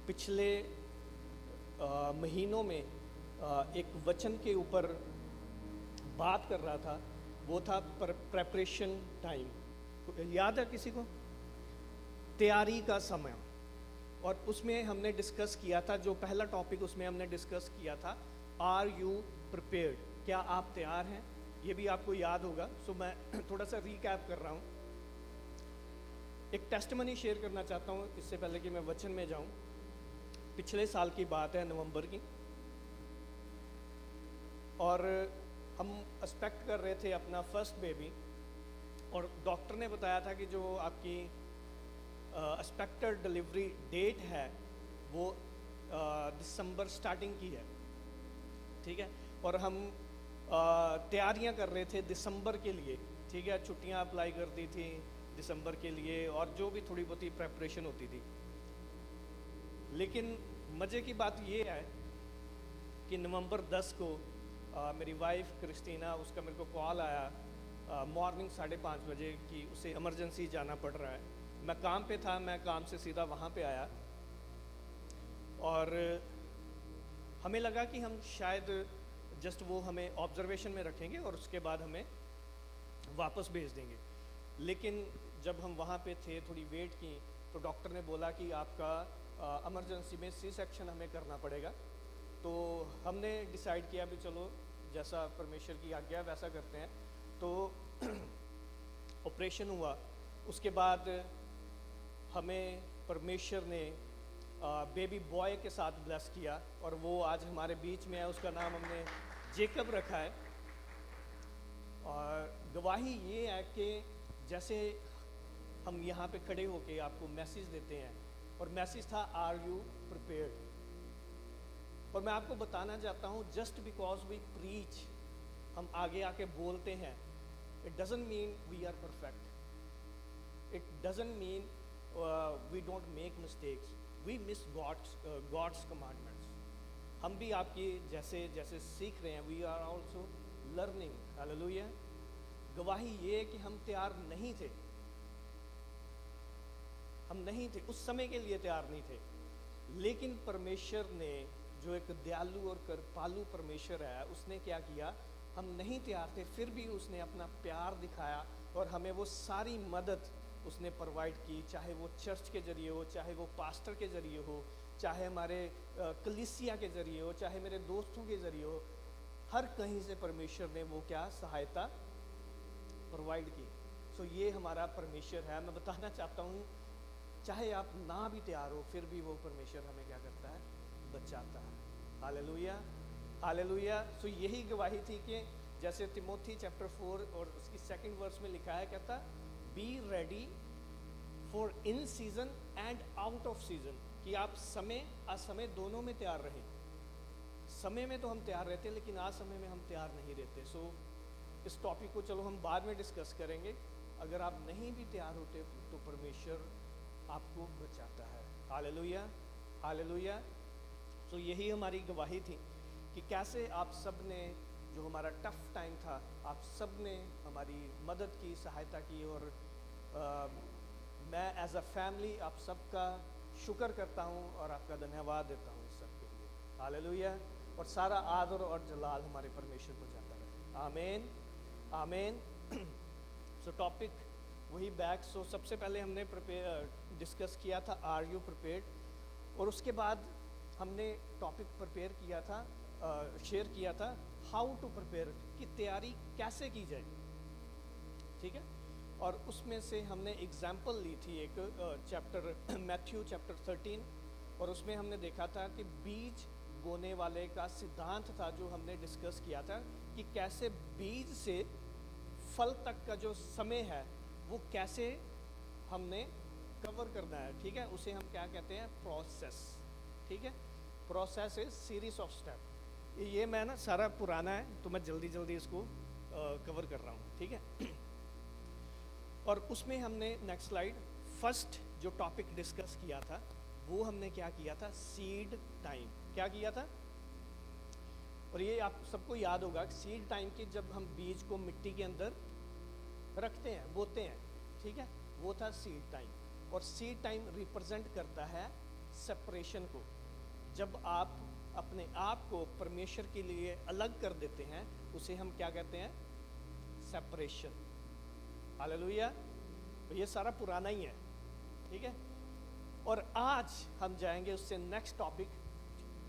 पिछले महीनों में एक वचन के ऊपर बात कर रहा था। वो था प्रेपरेशन टाइम। याद है किसी को? तैयारी का समय। और उसमें हमने डिस्कस किया था, जो पहला टॉपिक उसमें हमने डिस्कस किया था, आर यू प्रिपेयर्ड? क्या आप तैयार हैं? ये भी आपको याद होगा। सो मैं थोड़ा सा रीकैप कर रहा हूँ। एक टेस्टिमनी शेयर करना चाहता हूँ इससे पहले कि मैं वचन में जाऊँ। पिछले साल की बात है, नवंबर की, और हम एक्सपेक्ट कर रहे थे अपना फर्स्ट बेबी। और डॉक्टर ने बताया था कि जो आपकी एक्सपेक्टेड डिलीवरी डेट है वो दिसंबर स्टार्टिंग की है, ठीक है। और हम तैयारियां कर रहे थे दिसंबर के लिए, ठीक है। छुट्टियां अप्लाई कर दी थी दिसंबर के लिए, और जो भी थोड़ी बहुत प्रेपरेशन होती थी। लेकिन मज़े की बात ये है कि नवंबर 10 को मेरी वाइफ क्रिस्टीना, उसका मेरे को कॉल आया मॉर्निंग 5:30 बजे कि उसे इमरजेंसी जाना पड़ रहा है। मैं काम पे था, मैं काम से सीधा वहाँ पे आया, और हमें लगा कि हम शायद जस्ट वो हमें ऑब्जर्वेशन में रखेंगे और उसके बाद हमें वापस भेज देंगे। लेकिन जब हम वहाँ पे थे, थोड़ी वेट की, तो डॉक्टर ने बोला कि आपका इमरजेंसी में सी सेक्शन हमें करना पड़ेगा। तो हमने डिसाइड किया भी चलो जैसा परमेश्वर की आज्ञा वैसा करते हैं। तो ऑपरेशन हुआ। उसके बाद हमें परमेश्वर ने बेबी बॉय के साथ ब्लेस किया, और वो आज हमारे बीच में है। उसका नाम हमने जेकब रखा है। और गवाही ये है कि जैसे हम यहाँ पे खड़े होके आपको मैसेज देते हैं, और मैसेज था आर यू प्रिपेयर्ड। और मैं आपको बताना चाहता हूँ, जस्ट बिकॉज वी प्रीच, हम आगे आके बोलते हैं, it doesn't mean we are perfect. It doesn't mean we don't make mistakes. We miss God's commandments. हम भी आपकी जैसे जैसे सीख रहे हैं, we are also learning. Hallelujah. गवाही ये है कि हम तैयार नहीं थे, हम नहीं थे, उस समय के लिए तैयार नहीं थे। लेकिन परमेश्वर ने, जो एक दयालु और कृपालु परमेश्वर है, उसने क्या किया? हम नहीं तैयार थे, फिर भी उसने अपना प्यार दिखाया और हमें वो सारी मदद उसने प्रोवाइड की। चाहे वो चर्च के जरिए हो, चाहे वो पास्टर के जरिए हो, चाहे हमारे कलीसिया के जरिए हो, चाहे मेरे दोस्तों के जरिए हो, हर कहीं से परमेश्वर ने वो क्या सहायता प्रोवाइड की। सो ये हमारा परमेश्वर है। मैं बताना चाहता हूँ, चाहे आप ना भी तैयार हो, फिर भी वो परमेश्वर हमें क्या करता है? बचाता है। Hallelujah, hallelujah. सो यही गवाही थी कि जैसे तिमोथी चैप्टर 4 और उसकी 2nd वर्स में लिखा है, कहता be ready for in season and out off season, कि आप समय असमय दोनों में तैयार रहें। समय में तो हम तैयार रहते हैं, लेकिन आज समय में हम तैयार नहीं रहते। सो इस टॉपिक को चलो हम बाद में डिस्कस करेंगे। अगर आप नहीं भी तैयार होते तो परमेश्वर आपको बचाता है। Hallelujah, hallelujah. सो यही हमारी गवाही थी कि कैसे आप सब ने, जो हमारा टफ टाइम था, आप सब ने हमारी मदद की, सहायता की। और मैं एज अ फैमिली आप सबका शुक्र करता हूँ और आपका धन्यवाद देता हूँ इस सब के लिए। हालेलुया। और सारा आदर और जलाल हमारे परमेश्वर को जाता रहे। आमीन, आमीन। सो टॉपिक वही बैक। सो सबसे पहले हमने डिस्कस किया था आर यू प्रिपेयर्ड, और उसके बाद हमने टॉपिक प्रिपेयर किया था, शेयर किया था हाउ टू प्रिपेयर, कि तैयारी कैसे की जाए, ठीक है। और उसमें से हमने एग्जाम्पल ली थी एक चैप्टर मैथ्यू चैप्टर 13, और उसमें हमने देखा था कि बीज बोने वाले का सिद्धांत था, जो हमने डिस्कस किया था कि कैसे बीज से फल तक का जो समय है वो कैसे हमने कवर करना है, ठीक है। उसे हम क्या कहते हैं? प्रोसेस, ठीक है। Process is series of step. ये मैं ना सारा पुराना है, तो मैं जल्दी जल्दी इसको कवर कर रहा हूँ, ठीक है। और उसमें हमने नेक्स्ट स्लाइड, फर्स्ट जो टॉपिक डिस्कस किया था वो हमने क्या किया था? Seed time. क्या किया था? और ये आप सबको याद होगा, सीड टाइम की जब हम बीज को मिट्टी के अंदर रखते हैं, बोते हैं, ठीक है, वो था सीड टाइम। और सीड टाइम रिप्रेजेंट करता है सेपरेशन को, जब आप अपने आप को परमेश्वर के लिए अलग कर देते हैं, उसे हम क्या कहते हैं? सेपरेशन। हालेलुया। तो ये सारा पुराना ही है, ठीक है। और आज हम जाएंगे उससे नेक्स्ट टॉपिक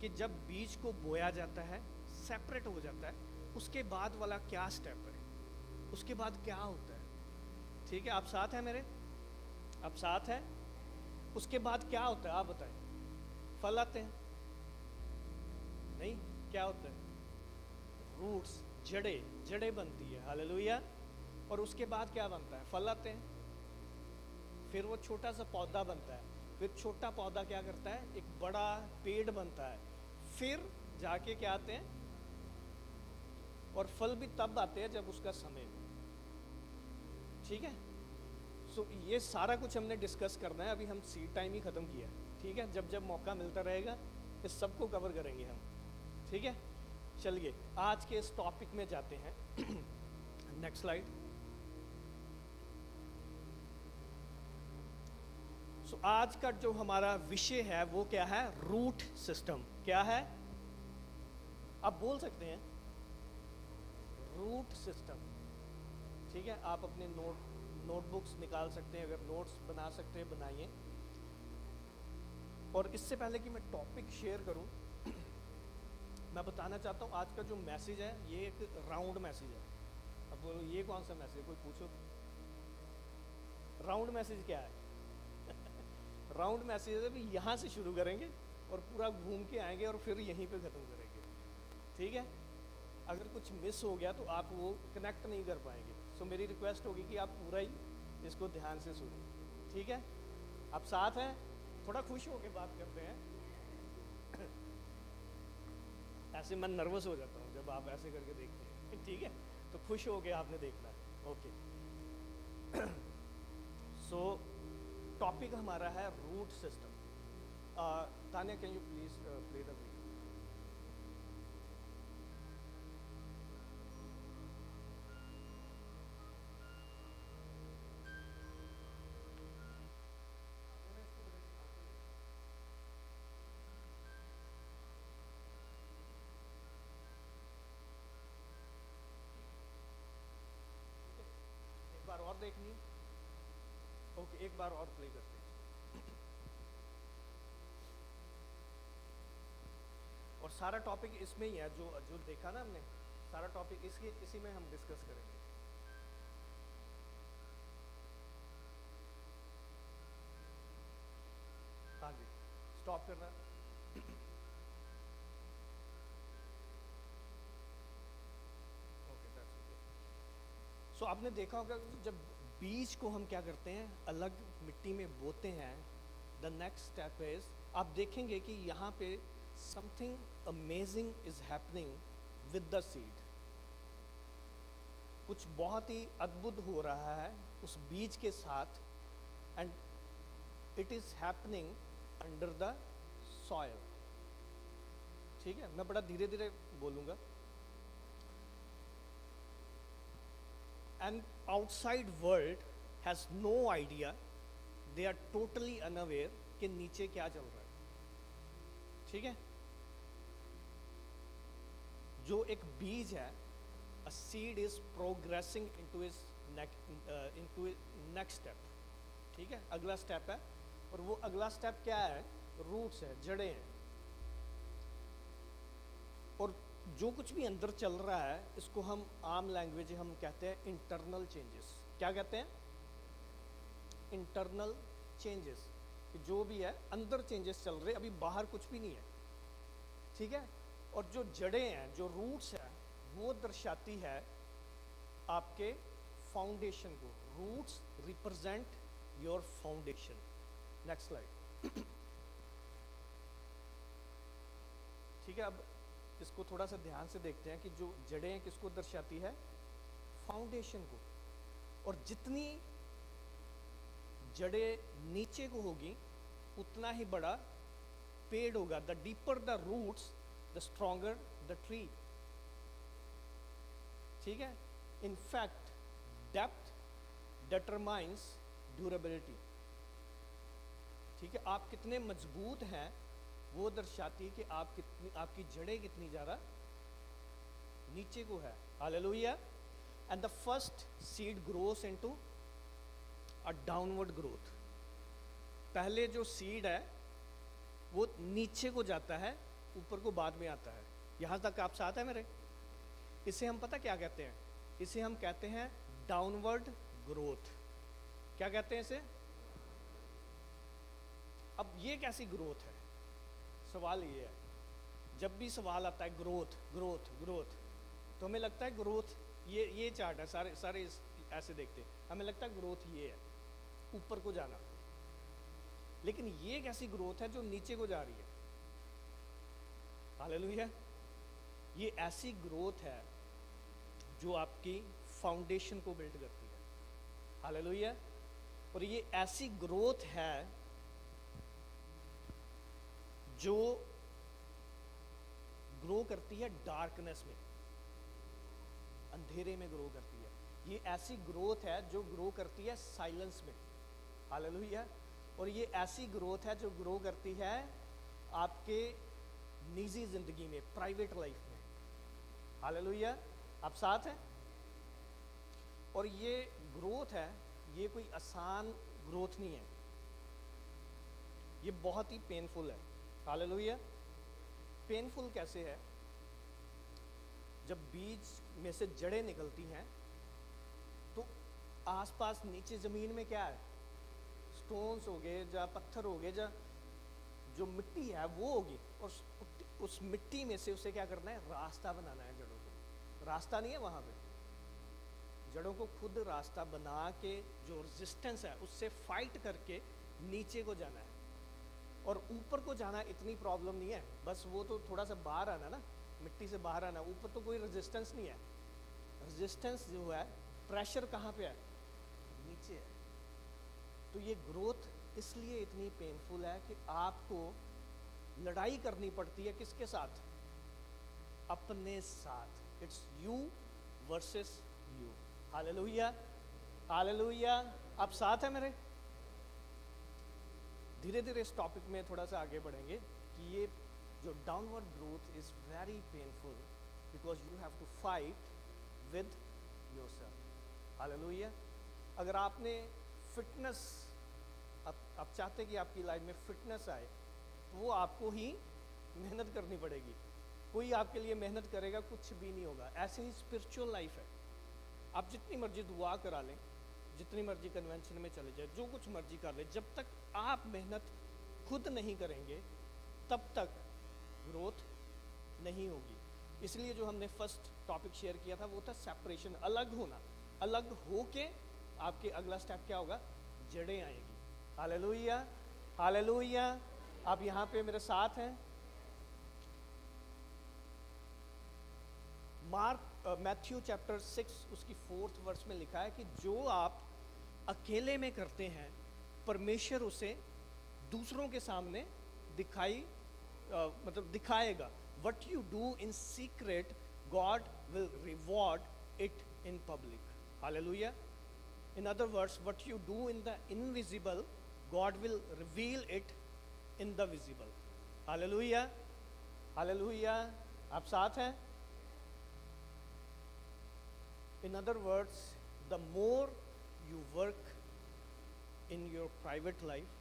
कि जब बीज को बोया जाता है, सेपरेट हो जाता है, उसके बाद वाला क्या स्टेप है, उसके बाद क्या होता है। ठीक है, आप साथ हैं मेरे? आप साथ हैं? उसके बाद क्या होता है आप बताएं? फल आते हैं? नहीं, क्या होता है? रूट्स, जड़ें बनती है। हालेलुया। और उसके बाद क्या बनता है? फल आते हैं। फिर वो छोटा सा पौधा बनता है, फिर छोटा पौधा क्या करता है? एक बड़ा पेड़ बनता है, फिर जाके क्या आते हैं? और फल भी तब आते हैं जब उसका समय हो। ठीक है। सो ये सारा कुछ हमने डिस्कस करना है। अभी हम सीड टाइम ही खत्म किया है, ठीक है। जब जब मौका मिलता रहेगा इस सबको कवर करेंगे हम, ठीक है। चलिए आज के इस टॉपिक में जाते हैं। Next slide. सो आज का जो हमारा विषय है वो क्या है? Root system. क्या है? आप बोल सकते हैं रूट सिस्टम, ठीक है। आप अपने नोटबुक्स निकाल सकते हैं, अगर नोट्स बना सकते हैं बनाइए। और इससे पहले कि मैं टॉपिक शेयर करूं, मैं बताना चाहता हूं आज का जो मैसेज है ये एक राउंड मैसेज है। अब बोलो ये कौन सा मैसेज, कोई पूछो। राउंड मैसेज क्या है? राउंड मैसेज है भी यहाँ से शुरू करेंगे और पूरा घूम के आएंगे और फिर यहीं पे ख़त्म करेंगे, ठीक है। अगर कुछ मिस हो गया तो आप वो कनेक्ट नहीं कर पाएंगे। सो मेरी रिक्वेस्ट होगी कि आप पूरा ही इसको ध्यान से सुनो, ठीक है। आप साथ हैं? थोड़ा खुश होके बात करते हैं। ऐसे मैं नर्वस हो जाता हूँ जब आप ऐसे करके देखते हैं, ठीक है। तो खुश होके आपने देखना है, ओके। सो टॉपिक हमारा है root system. Tanya, can you please play the video? एक बार और देखनी? ओके, एक बार और प्ले करते हैं। और सारा टॉपिक इसमें ही है, जो जो देखा ना हमने, सारा टॉपिक इसी में हम डिस्कस करेंगे। हाँ जी, स्टॉप करना। Okay, that's okay. सो आपने देखा होगा जब बीज को हम क्या करते हैं? अलग मिट्टी में बोते हैं। द नेक्स्ट स्टेप इज, आप देखेंगे कि यहाँ पे something amazing is happening with the seed. कुछ बहुत ही अद्भुत हो रहा है उस बीज के साथ, and it is happening under the soil. ठीक है, मैं बड़ा धीरे धीरे बोलूँगा। And outside world has no idea, they are totally unaware कि नीचे क्या चल रहा है, ठीक है। जो एक बीज है, a seed is progressing into its next step, ठीक है। अगला स्टेप है, और वो अगला स्टेप क्या है? रूट्स है, जड़ें हैं। और जो कुछ भी अंदर चल रहा है इसको हम आम लैंग्वेज हम कहते हैं इंटरनल चेंजेस। क्या कहते हैं? Internal changes. जो भी है अंदर चेंजेस चल रहे, अभी बाहर कुछ भी नहीं है, ठीक है। और जो जड़ें हैं, जो रूट्स है, वो दर्शाती है आपके फाउंडेशन को। Roots represent your foundation. Next slide. ठीक है, अब इसको थोड़ा सा ध्यान से देखते हैं कि जो जड़ें हैं किसको दर्शाती है? फाउंडेशन को। और जितनी जड़ें नीचे को होगी उतना ही बड़ा पेड़ होगा। The deeper the roots the stronger the tree, ठीक है। In fact depth determines durability. ठीक है, आप कितने मजबूत हैं वो दर्शाती है कि आप कितनी, आपकी जड़ें कितनी ज़्यादा नीचे को है। Hallelujah. And the first seed grows into a downward growth. पहले जो सीड है वो नीचे को जाता है, ऊपर को बाद में आता है। यहाँ तक आप साथ है मेरे? इसे हम पता क्या कहते हैं? इसे हम कहते हैं डाउनवर्ड ग्रोथ। क्या कहते हैं इसे? अब ये कैसी ग्रोथ है? सवाल ये है, जब भी सवाल आता है ग्रोथ ग्रोथ ग्रोथ, तो हमें लगता है ग्रोथ ये चार्ट है, सारे सारे ऐसे देखते हैं, हमें लगता है ग्रोथ ये है, ऊपर को जाना। लेकिन ये कैसी ग्रोथ है जो नीचे को जा रही है? हालेलुया। ये ऐसी ग्रोथ है जो आपकी फाउंडेशन को बिल्ड करती है। हालेलुया। और ये ऐसी ग्रोथ है जो ग्रो करती है डार्कनेस में, अंधेरे में ग्रो करती है। ये ऐसी ग्रोथ है जो ग्रो करती है साइलेंस में। हालेलुया। और ये ऐसी ग्रोथ है जो ग्रो करती है आपके निजी जिंदगी में, प्राइवेट लाइफ में। हालेलुया। आप साथ हैं? और ये ग्रोथ है, ये कोई आसान ग्रोथ नहीं है, ये बहुत ही पेनफुल है। हालेलुया। पेनफुल कैसे है? जब बीज में से जड़ें निकलती हैं तो आसपास नीचे ज़मीन में क्या है? स्टोन्स हो गए, या पत्थर हो गए, या जो मिट्टी है वो होगी, और उस मिट्टी में से उसे क्या करना है? रास्ता बनाना है जड़ों को। रास्ता नहीं है वहाँ पे, जड़ों को खुद रास्ता बना के जो रेजिस्टेंस है उससे फाइट करके नीचे को जाना है। और ऊपर को जाना इतनी प्रॉब्लम नहीं है, बस वो तो थोड़ा सा बाहर आना ना, मिट्टी से बाहर आना। ऊपर तो कोई रेजिस्टेंस नहीं है। रेजिस्टेंस जो है, प्रेशर कहाँ पे है? नीचे है। तो ये ग्रोथ इसलिए इतनी पेनफुल है कि आपको लड़ाई करनी पड़ती है। किसके साथ? अपने साथ। It's you versus you. Hallelujah. Hallelujah. आप साथ है मेरे? धीरे धीरे इस टॉपिक में थोड़ा सा आगे बढ़ेंगे कि ये जो downward growth is very painful because you have to fight with yourself. Hallelujah. अगर आपने फिटनेस, आप चाहते कि आपकी लाइफ में फिटनेस आए, तो वो आपको ही मेहनत करनी पड़ेगी। कोई आपके लिए मेहनत करेगा कुछ भी नहीं होगा। ऐसे ही स्पिरिचुअल लाइफ है। आप जितनी मर्जी दुआ करा लें, जितनी मर्जी कन्वेंशन में चले जाए, जो कुछ मर्जी कर ले, जब तक आप मेहनत खुद नहीं करेंगे तब तक ग्रोथ नहीं होगी। इसलिए जो हमने फर्स्ट टॉपिक शेयर किया था वो था सेपरेशन, अलग होना। अलग होके आपके अगला स्टेप क्या होगा? जड़ें आएगी। हालेलुया। हालेलुया। आप यहाँ पे मेरे साथ हैं? मैथ्यू चैप्टर 6 उसकी 4th वर्स में लिखा है कि जो आप अकेले में करते हैं परमेश्वर उसे दूसरों के सामने दिखाएगा। What you do in secret God will reward it in public. Hallelujah. In other words, what you do in the invisible God will reveal it in the visible. Hallelujah. Hallelujah. आप साथ हैं? In other words, the more you work in your private life,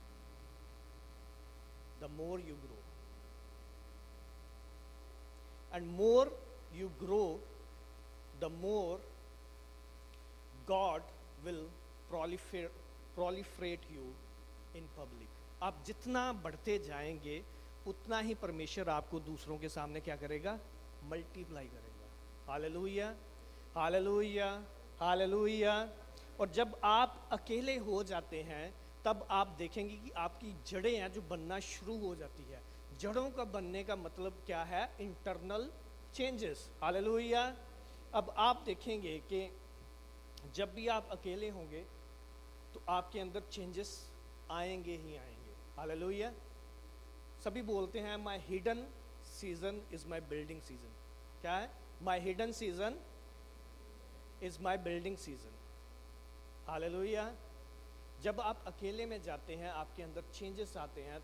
the more you grow. And more you grow, the more God will proliferate you in public. आप जितना बढ़ते जाएंगे उतना ही परमेश्वर आपको दूसरों के सामने क्या करेगा? मल्टीप्लाई करेगा। हालेलुया। हालेलुया। हालेलुया। और जब आप अकेले हो जाते हैं तब आप देखेंगे कि आपकी जड़ें हैं जो बनना शुरू हो जाती है। जड़ों का बनने का मतलब क्या है? Internal changes. हालेलुया। अब आप देखेंगे कि जब भी आप अकेले होंगे तो आपके अंदर चेंजेस आएंगे ही आएंगे। हालेलुया। सभी बोलते हैं माई hidden season is my building season. क्या है? माई hidden season is my building season. Hallelujah. जब आप अकेले में जाते हैं, आपके अंदर चेंजेस आते हैं।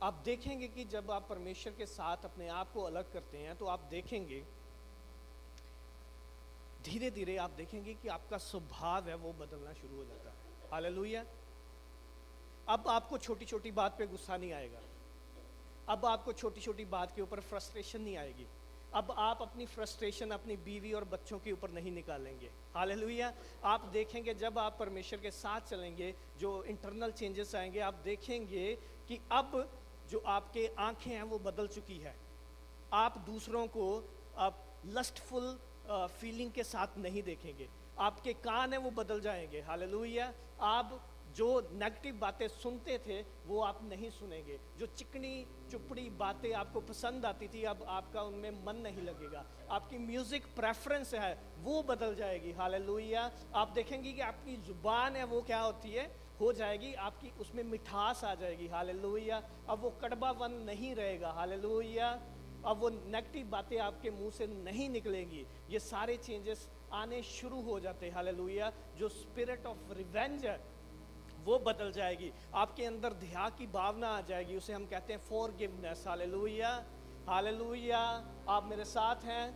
आप देखेंगे कि जब आप परमेश्वर के साथ अपने आप को अलग करते हैं तो आप देखेंगे धीरे धीरे आप देखेंगे कि आपका स्वभाव है वो बदलना शुरू हो जाता है। हालेलुया। अब आपको छोटी छोटी बात पे गुस्सा नहीं आएगा, अब आपको छोटी छोटी बात के ऊपर फ्रस्ट्रेशन नहीं आएगी, अब आप अपनी फ्रस्ट्रेशन अपनी बीवी और बच्चों के ऊपर नहीं निकालेंगे। हालेलुया। आप देखेंगे जब आप परमेश्वर के साथ चलेंगे जो इंटरनल चेंजेस आएंगे, आप देखेंगे कि अब जो आपके आंखें हैं वो बदल चुकी है। आप दूसरों को आप लस्टफुल फीलिंग के साथ नहीं देखेंगे, आपके कान हैं वो बदल जाएंगे। हालेलुया। आप जो नेगेटिव बातें सुनते थे वो आप नहीं सुनेंगे, जो चिकनी चुपड़ी बातें आपको पसंद आती थी अब आपका उनमें मन नहीं लगेगा, आपकी म्यूजिक प्रेफरेंस है वो बदल जाएगी। हालेलुया। आप देखेंगे कि आपकी जुबान है वो क्या होती है, हो जाएगी, आपकी उसमें मिठास आ जाएगी। हालेलुया। अब वो कड़वापन नहीं रहेगा। हालेलुया। अब वो नेगेटिव बातें आपके मुंह से नहीं निकलेंगी। ये सारे चेंजेस आने शुरू हो जाते हैं। हालेलुया। जो स्पिरिट ऑफ रिवेंज है वो बदल जाएगी, आपके अंदर दया की भावना आ जाएगी, उसे हम कहते हैं फॉरगिवनेस। हालेलुया। हालेलुया। आप मेरे साथ हैं।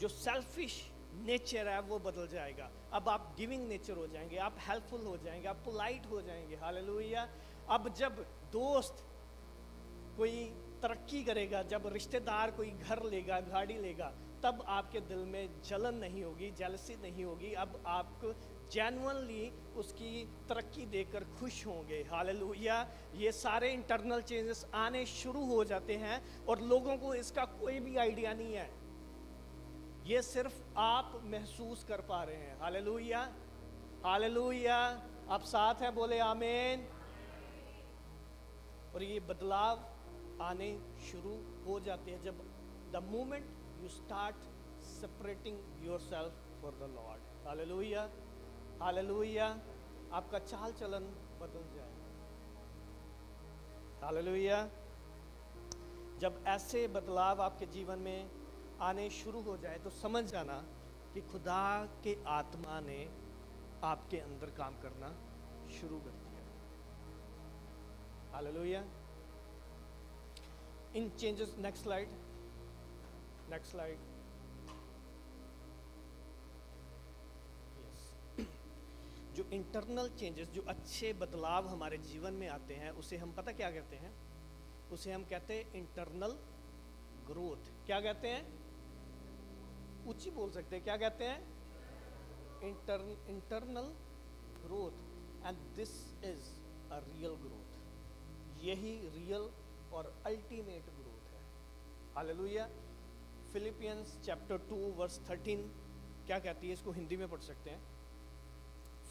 जो सेल्फिश नेचर है वो बदल जाएगा, अब आप गिविंग नेचर हो जाएंगे, आप हेल्पफुल हो जाएंगे, आप पोलाइट हो जाएंगे। हालेलुया। अब जब दोस्त कोई तरक्की करेगा, जब रिश्तेदार कोई घर लेगा, गाड़ी लेगा, तब आपके दिल में जलन नहीं होगी, जेलसी नहीं होगी, अब आप जेन्युइनली उसकी तरक्की देखकर खुश होंगे। हालेलुया। ये सारे इंटरनल चेंजेस आने शुरू हो जाते हैं और लोगों को इसका कोई भी आइडिया नहीं है, ये सिर्फ आप महसूस कर पा रहे हैं। हालेलुया। हालेलुया। आप साथ हैं, बोले आमीन। और ये बदलाव आने शुरू हो जाते हैं जब the moment you start separating yourself for the Lord. Hallelujah. Hallelujah. आपका चाल चलन बदल जाए। हालेलुया। जब ऐसे बदलाव आपके जीवन में आने शुरू हो जाए तो समझ जाना कि खुदा के आत्मा ने आपके अंदर काम करना शुरू कर दिया। Hallelujah. In changes, next slide, next slide. जो इंटरनल चेंजेस, जो अच्छे बदलाव हमारे जीवन में आते हैं उसे हम पता क्या कहते हैं, उसे हम कहते हैं इंटरनल ग्रोथ। क्या कहते हैं, ऊंची बोल सकते हैं, क्या कहते हैं, internal growth. And this is a real growth, यही रियल और अल्टीमेट ग्रोथ है। हालेलुया। फिलिपियंस चैप्टर 2 वर्स 13 क्या कहती है, इसको हिंदी में पढ़ सकते हैं।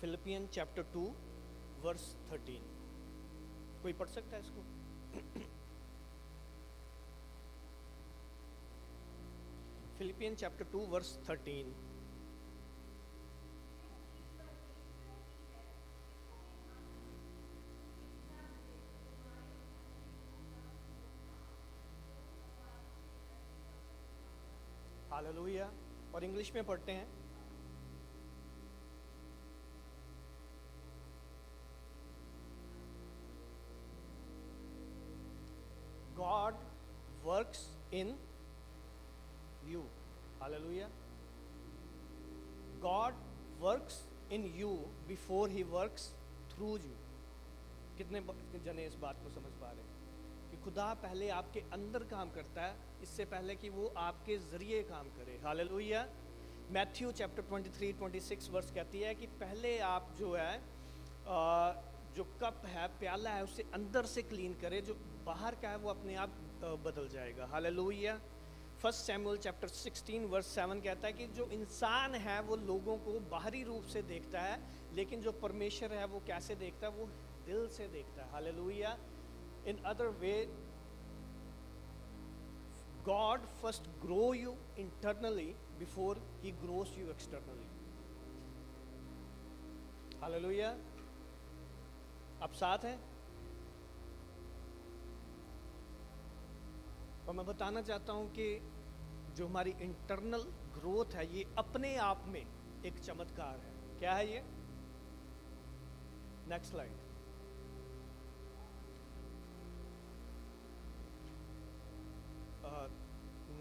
फिलिपियन चैप्टर 2 वर्स 13, कोई पढ़ सकता है इसको? Philippian chapter 2 verse 13। हालेलुया। और इंग्लिश में पढ़ते हैं। God works in you. Hallelujah. God works in you before he works through you. कितने जने इस बात को समझ पा रहे हैं कि खुदा पहले आपके अंदर काम करता है इससे पहले कि वो आपके जरिए काम करे। हालेलुया। मैथ्यू चैप्टर 23-26 वर्स कहती है कि पहले आप जो है जो कप है, प्याला है, उसे अंदर से क्लीन करे, जो बाहर का है वो अपने आप बदल जाएगा। हालेलुया। 1 सैमुअल चैप्टर 16 वर्स 7 कहता है कि जो इंसान है वो लोगों को बाहरी रूप से देखता है, लेकिन जो परमेश्वर है वो कैसे देखता है, वो दिल से देखता है। Hallelujah. In other way, God first grow you internally before he grows you externally. Hallelujah. आप साथ हैं? और मैं बताना चाहता हूं कि जो हमारी इंटरनल ग्रोथ है ये अपने आप में एक चमत्कार है। क्या है ये? Next slide.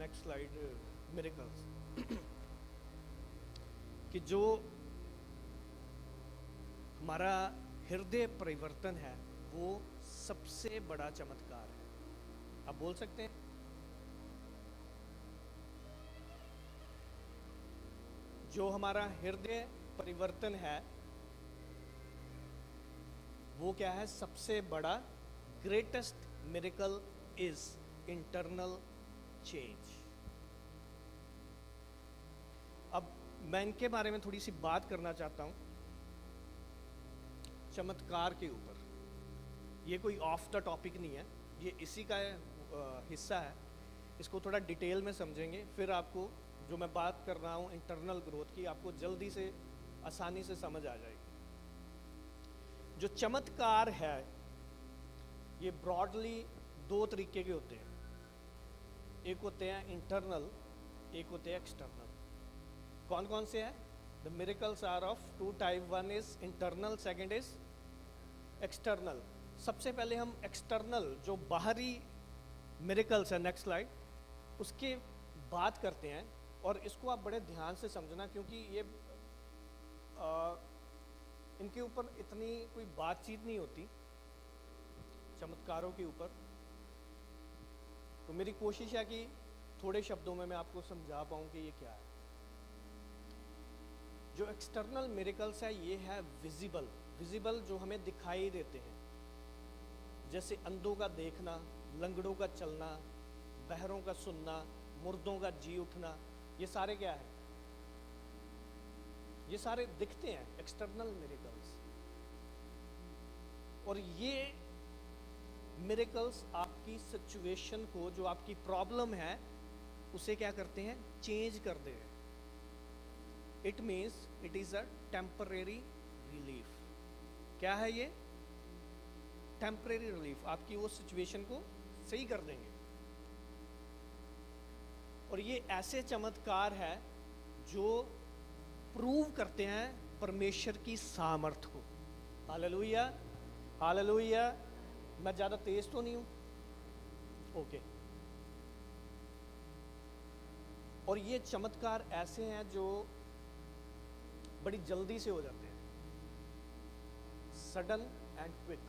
Next slide, miracles. कि जो हमारा हृदय परिवर्तन है वो सबसे बड़ा चमत्कार है। आप बोल सकते हैं? जो हमारा हृदय परिवर्तन है वो क्या है? सबसे बड़ा, greatest miracle is internal change. अब मैं इनके बारे में थोड़ी सी बात करना चाहता हूं, चमत्कार के ऊपर। ये कोई ऑफ द टॉपिक नहीं है, ये इसी का हिस्सा है। इसको थोड़ा डिटेल में समझेंगे, फिर आपको जो मैं बात कर रहा हूँ इंटरनल ग्रोथ की, आपको जल्दी से आसानी से समझ आ जाएगी। जो चमत्कार है ये ब्रॉडली दो तरीके के होते हैं। एक होते हैं इंटरनल, एक होते हैं एक्सटर्नल। कौन कौन से हैं? The miracles are of two type, one is internal, second is external. सबसे पहले हम एक्सटर्नल जो बाहरी मिरेकल्स है, नेक्स्ट स्लाइड, उसके बात करते हैं। और इसको आप बड़े ध्यान से समझना, क्योंकि ये इनके ऊपर इतनी कोई बातचीत नहीं होती चमत्कारों के ऊपर। तो मेरी कोशिश है कि थोड़े शब्दों में मैं आपको समझा पाऊँ कि ये क्या है। जो एक्सटर्नल मिरेकल्स है ये है विजिबल, विजिबल जो हमें दिखाई देते हैं, जैसे अंधों का देखना, लंगड़ों का चलना, बहरों का सुनना, मुर्दों का जी उठना। ये सारे क्या है? ये सारे दिखते हैं, एक्सटर्नल मिरेकल्स। और ये मिरेकल्स आपकी सिचुएशन को, जो आपकी प्रॉब्लम है उसे क्या करते हैं? चेंज कर दे। It means it is a temporary relief. क्या है ये? Temporary relief. आपकी वो सिचुएशन को सही कर देंगे। और ये ऐसे चमत्कार है जो प्रूव करते हैं परमेश्वर की सामर्थ को। Hallelujah, hallelujah. मैं ज़्यादा तेज तो नहीं हूँ? ओके। और ये चमत्कार ऐसे हैं जो बड़ी जल्दी से हो जाते हैं, सडन एंड क्विक।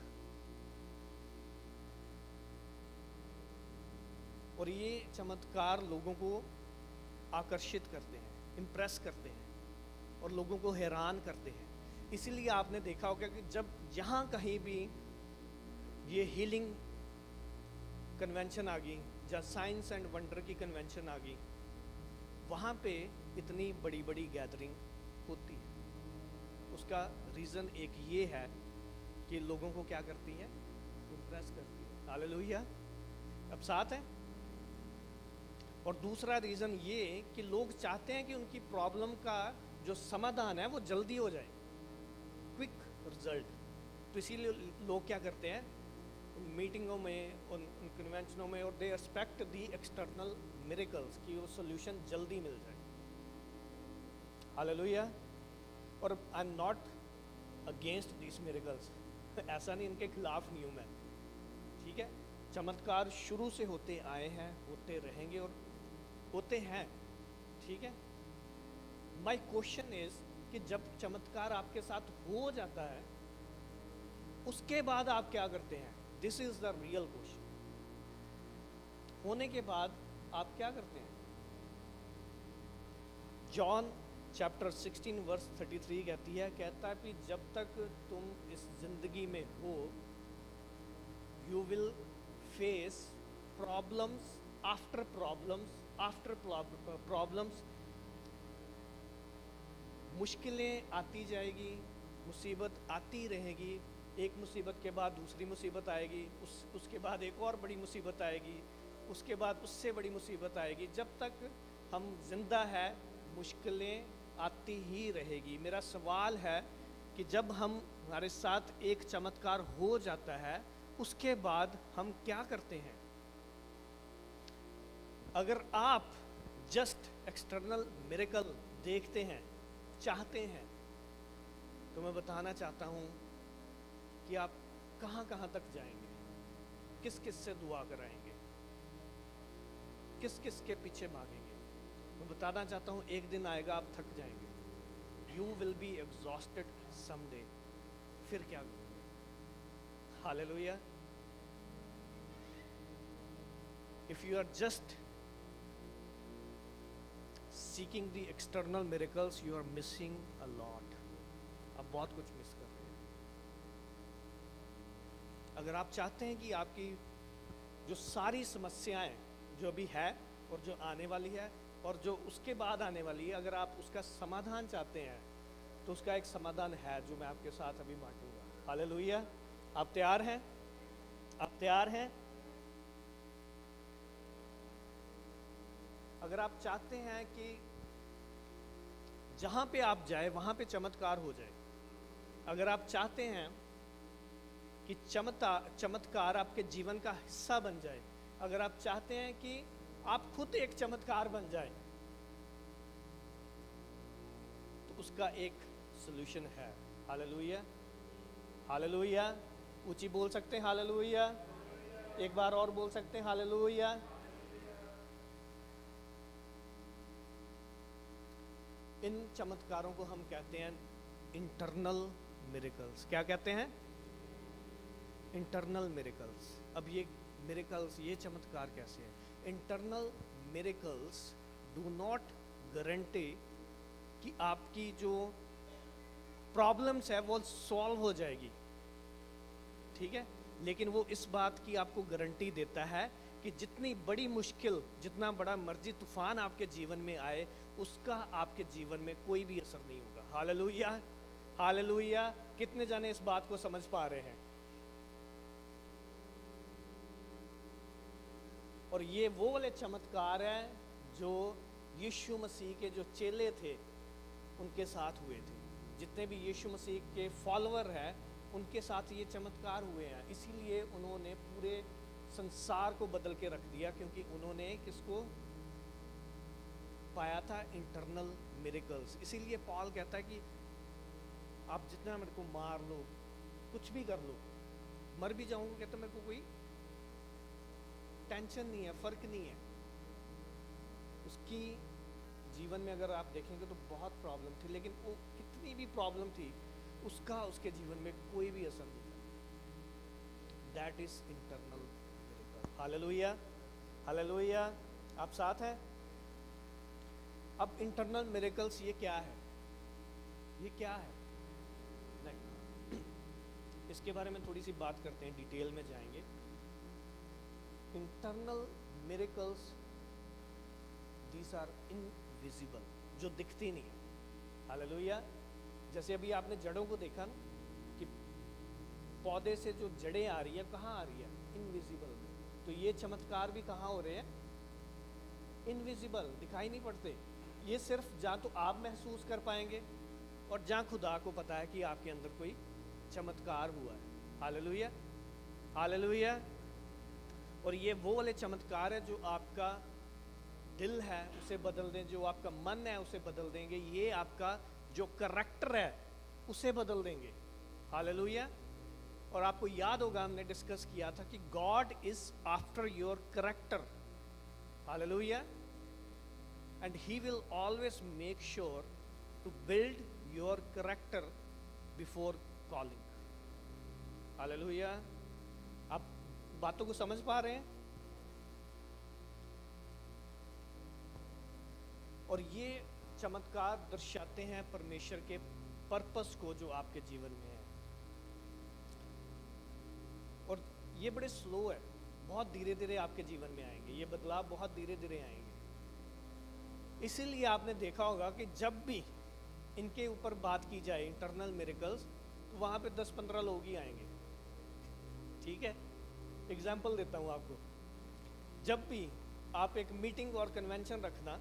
और ये चमत्कार लोगों को आकर्षित करते हैं, इम्प्रेस करते हैं और लोगों को हैरान करते हैं। इसीलिए आपने देखा होगा कि जब जहाँ कहीं भी ये हीलिंग कन्वेंशन आ गई, जहाँ साइंस एंड वंडर की कन्वेंशन आ गई, वहाँ पे इतनी बड़ी बड़ी गैदरिंग होती है। उसका रीज़न एक ये है कि लोगों को क्या करती है? इम्प्रेस करती है। हालेलुया। अब साथ है। और दूसरा रीज़न ये कि लोग चाहते हैं कि उनकी प्रॉब्लम का जो समाधान है वो जल्दी हो जाए, क्विक रिजल्ट। तो इसीलिए लोग क्या करते हैं? उन मीटिंगों में, उन कन्वेंशनों में, और they expect the external miracles कि वो सोल्यूशन जल्दी मिल जाए। हालेलुया। और I am not against this miracles, ऐसा नहीं, इनके खिलाफ नहीं हूँ मैं, ठीक है। चमत्कार शुरू से होते आए हैं, होते रहेंगे और होते हैं, ठीक है। माय क्वेश्चन इज कि जब चमत्कार आपके साथ हो जाता है उसके बाद आप क्या करते हैं? This is the real question. होने के बाद आप क्या करते हैं? जॉन चैप्टर 16 वर्स 33 कहता है कि जब तक तुम इस जिंदगी में हो, you will face problems after problems after problems. मुश्किलें आती जाएगी, मुसीबत आती रहेगी, एक मुसीबत के बाद दूसरी मुसीबत आएगी, उसके बाद एक और बड़ी मुसीबत आएगी, उसके बाद उससे बड़ी मुसीबत आएगी। जब तक हम जिंदा है मुश्किलें आती ही रहेगी। मेरा सवाल है कि जब हमारे साथ एक चमत्कार हो जाता है उसके बाद हम क्या करते हैं? अगर आप जस्ट एक्सटर्नल मिरेकल देखते हैं, चाहते हैं, तो मैं बताना चाहता हूं कि आप कहाँ कहाँ तक जाएंगे, किस किस से दुआ कराएंगे, किस किस के पीछे भागेंगे। मैं बताना चाहता हूँ एक दिन आएगा आप थक जाएंगे, you will be exhausted someday, फिर क्या करोगे? Hallelujah. If you are just seeking the external miracles, you are missing a lot. आप बहुत कुछ मिस कर रहे हैं। अगर आप चाहते हैं कि आपकी जो सारी समस्याएं जो अभी है और जो आने वाली है और जो उसके बाद आने वाली है, अगर आप उसका समाधान चाहते हैं तो उसका एक समाधान है जो मैं आपके साथ अभी बांटूंगा। हालेलुया। आप तैयार हैं? आप तैयार हैं? अगर आप चाहते हैं कि जहां पे आप जाए वहां पे चमत्कार हो जाए, अगर आप चाहते हैं कि चमत्कार आपके जीवन का हिस्सा बन जाए, अगर आप चाहते हैं कि आप खुद एक चमत्कार बन जाए, तो उसका एक सॉल्यूशन है। हालेलुया। हालेलुया। ऊंची बोल सकते हैं हालेलुया? एक बार और बोल सकते हैं हालेलुया? इन चमत्कारों को हम कहते हैं इंटरनल मिरेकल्स। क्या कहते हैं? Internal miracles. अब ये मिरेकल्स, ये चमत्कार कैसे हैं? Internal miracles do not guarantee कि आपकी जो प्रॉब्लम्स है वो सॉल्व हो जाएगी, ठीक है, लेकिन वो इस बात की आपको गारंटी देता है कि जितनी बड़ी मुश्किल, जितना बड़ा मर्जी तूफान आपके जीवन में आए, उसका आपके जीवन में कोई भी असर नहीं होगा। हालेलुया। हालेलुया। कितने जाने इस बात को समझ पा रहे हैं? और ये वो वाले चमत्कार हैं जो यीशु मसीह के जो चेले थे उनके साथ हुए थे। जितने भी यीशु मसीह के फॉलोअर हैं उनके साथ ये चमत्कार हुए हैं, इसीलिए उन्होंने पूरे संसार को बदल के रख दिया, क्योंकि उन्होंने किसको पाया था? Internal miracles. इसीलिए पॉल कहता है कि आप जितना मेरे को मार लो, कुछ भी कर लो, मर भी जाऊंगा, कहता मेरे को कोई टेंशन नहीं है, फर्क नहीं है। उसकी जीवन में अगर आप देखेंगे तो बहुत प्रॉब्लम थी, लेकिन वो कितनी भी प्रॉब्लम थी उसका उसके जीवन में कोई भी असर नहीं था। That is internal miracle. Hallelujah. Hallelujah. आप साथ हैं? अब इंटरनल मिरेकल्स ये क्या है? ये क्या है? नहीं, इसके बारे में थोड़ी सी बात करते हैं, डिटेल में जाएंगे। Internal miracles, these are invisible, जो दिखती नहीं है। हालेलुया। जैसे अभी आपने जड़ों को देखा ना, कि पौधे से जो जड़ें आ रही है, कहाँ आ रही है? इनविजिबल। तो ये चमत्कार भी कहाँ हो रहे हैं? इनविजिबल, दिखाई नहीं पड़ते। ये सिर्फ जहाँ तो आप महसूस कर पाएंगे और जहाँ खुदा को पता है कि आपके अंदर कोई चमत्कार हुआ है। हालेलुया। हालेलुया। और ये वो वाले चमत्कार है जो आपका दिल है उसे बदल दें, जो आपका मन है उसे बदल देंगे, ये आपका जो करैक्टर है उसे बदल देंगे। हालेलुया। और आपको याद होगा हमने डिस्कस किया था कि God is after your character. Hallelujah. And he will always make sure to build your character before calling. Hallelujah. आप बातों को समझ पा रहे हैं? और ये चमत्कार दर्शाते हैं परमेश्वर के पर्पस को जो आपके जीवन में है। और ये बड़े स्लो है, बहुत धीरे धीरे आपके जीवन में आएंगे, ये बदलाव बहुत धीरे धीरे आएंगे। इसीलिए आपने देखा होगा कि जब भी इनके ऊपर बात की जाए, इंटरनल मिरेकल्स, तो वहाँ पे 10-15 लोग ही आएंगे। ठीक है, एग्जाम्पल देता हूँ आपको। जब भी आप एक मीटिंग और कन्वेंशन रखना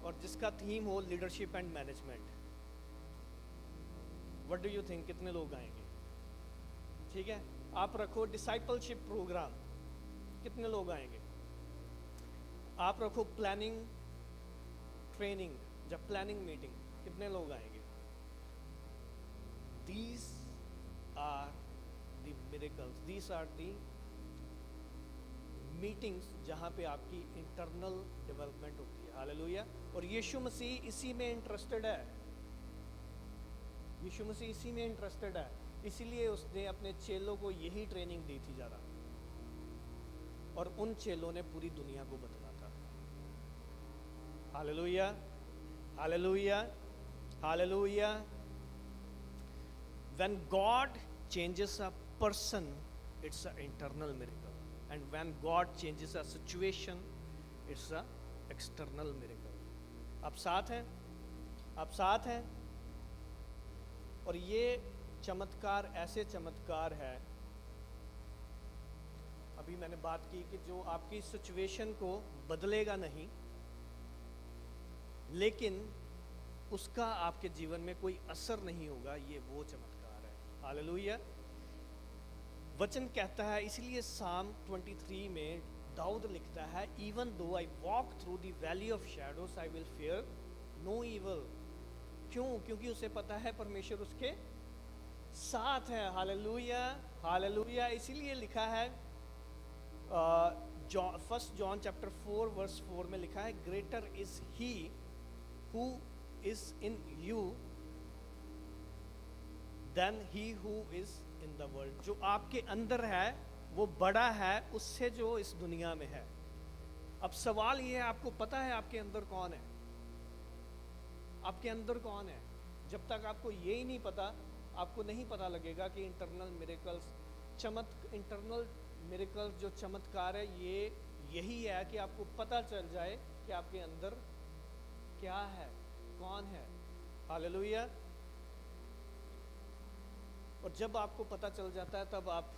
और जिसका थीम हो leadership and management, what do you think कितने लोग आएंगे? ठीक है, आप रखो डिसाइपलशिप प्रोग्राम, कितने लोग आएंगे? आप रखो प्लानिंग ट्रेनिंग, जब प्लानिंग मीटिंग, कितने लोग आएंगे? These are the miracles, these are the meetings जहाँ पे आपकी इंटरनल डेवलपमेंट होती है। हालेलुया। और यीशु मसीह इसी में इंटरेस्टेड है, यीशु मसीह इसी में इंटरेस्टेड है, इसीलिए उसने अपने चेलों को यही ट्रेनिंग दी थी ज़्यादा, और उन चेलों ने पूरी दुनिया को बदला था। Hallelujah, hallelujah, hallelujah. When God changes a person, it's an internal miracle, and when God changes a situation, it's a external miracle. आप साथ हैं, आप साथ हैं। और ये चमत्कार ऐसे चमत्कार है, अभी मैंने बात की कि जो आपकी सिचुएशन को बदलेगा नहीं, लेकिन उसका आपके जीवन में कोई असर नहीं होगा, ये वो चमत्कार है। हालेलुया। वचन कहता है, इसलिए साम 23 में दाऊद लिखता है, even though I walk through the valley of shadows I will fear no evil. क्यों? क्योंकि उसे पता है परमेश्वर उसके साथ है। Hallelujah, hallelujah. इसीलिए लिखा है फर्स्ट जॉन चैप्टर 4 वर्स 4 में लिखा है, greater is he who is in you than he who is in the world. जो आपके अंदर है वो बड़ा है उससे जो इस दुनिया में है। अब सवाल ये है, आपको पता है आपके अंदर कौन है? आपके अंदर कौन है? जब तक आपको ये ही नहीं पता, आपको नहीं पता लगेगा कि इंटरनल मिरेकल्स, इंटरनल मिरेकल्स जो चमत्कार है, ये यही है कि आपको पता चल जाए कि आपके अंदर क्या है, कौन है। हालेलुया। और जब आपको पता चल जाता है, तब आप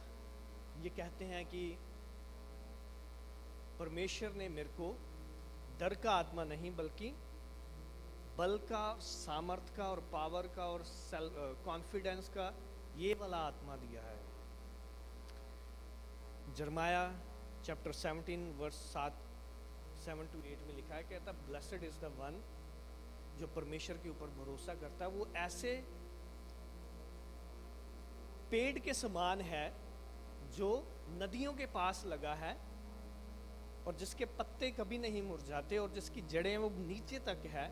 ये कहते हैं कि परमेश्वर ने मेरे को डर का आत्मा नहीं, बल्कि बल का, सामर्थ का और पावर का और कॉन्फिडेंस का ये वाला आत्मा दिया है। जरमाया चैप्टर 17 वर्स 7 to 8 में लिखा है, कहता ब्लेस्ड इज द वन, जो परमेश्वर के ऊपर भरोसा करता है। वो ऐसे पेड़ के समान है जो नदियों के पास लगा है और जिसके पत्ते कभी नहीं मुरझाते और जिसकी जड़ें वो नीचे तक है